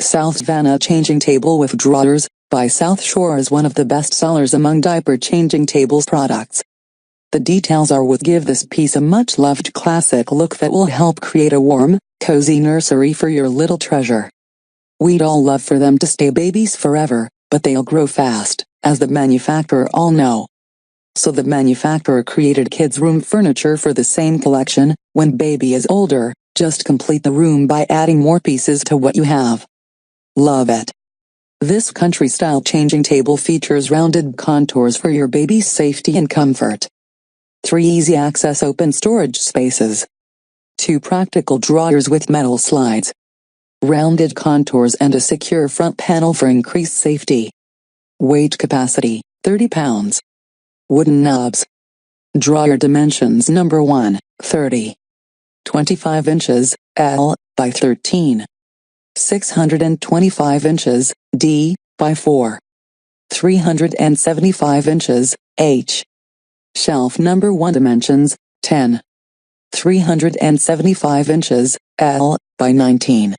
South Savannah Changing Table with Drawers by South Shore is one of the best sellers among diaper changing tables products. The details are what give this piece a much-loved classic look that will help create a warm, cozy nursery for your little treasure. We'd all love for them to stay babies forever, but they'll grow fast, as the manufacturer all know. So the manufacturer created kids' room furniture for the same collection. When baby is older, just complete the room by adding more pieces to what you have. Love it. This country-style changing table features rounded contours for your baby's safety and comfort. 3 easy-access open storage spaces. 2 practical drawers with metal slides. Rounded contours and a secure front panel for increased safety. Weight capacity, 30 pounds. Wooden knobs. Drawer dimensions number 1, 30. 25 inches, L, by 13. 625 inches, D, by 4. 375 inches, H. Shelf number 1 dimensions, 10. 375 inches, L, by 19.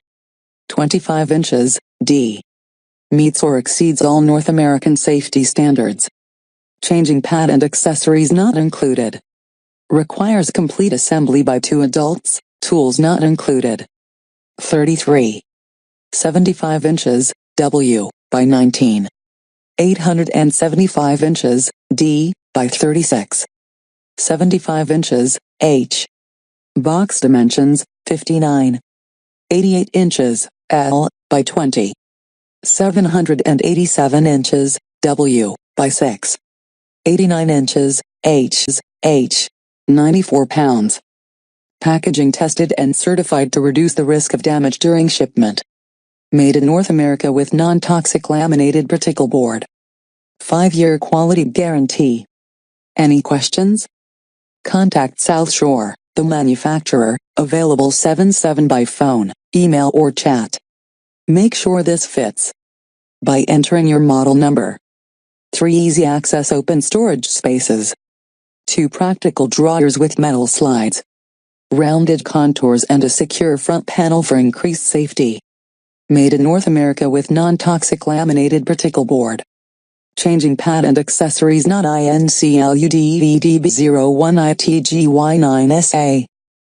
25 inches, D. Meets or exceeds all North American safety standards. Changing pad and accessories not included. Requires complete assembly by 2 adults, tools not included. 33. 75 inches, W, by 19. 875 inches, D, by 36. 75 inches, H. Box dimensions, 59. 88 inches, L, by 20. 787 inches, W, by 6. 89 inches, H. 94 pounds. Packaging tested and certified to reduce the risk of damage during shipment. Made in North America with non-toxic laminated particle board. 5-year quality guarantee. Any questions? Contact South Shore, the manufacturer, available 7/7 by phone, email or chat. Make sure this fits by entering your model number. 3 easy-access open storage spaces. 2 practical drawers with metal slides. Rounded contours and a secure front panel for increased safety. Made in North America with non-toxic laminated particle board. Changing pad and accessories not INCLUDEDB01ITGY9SA.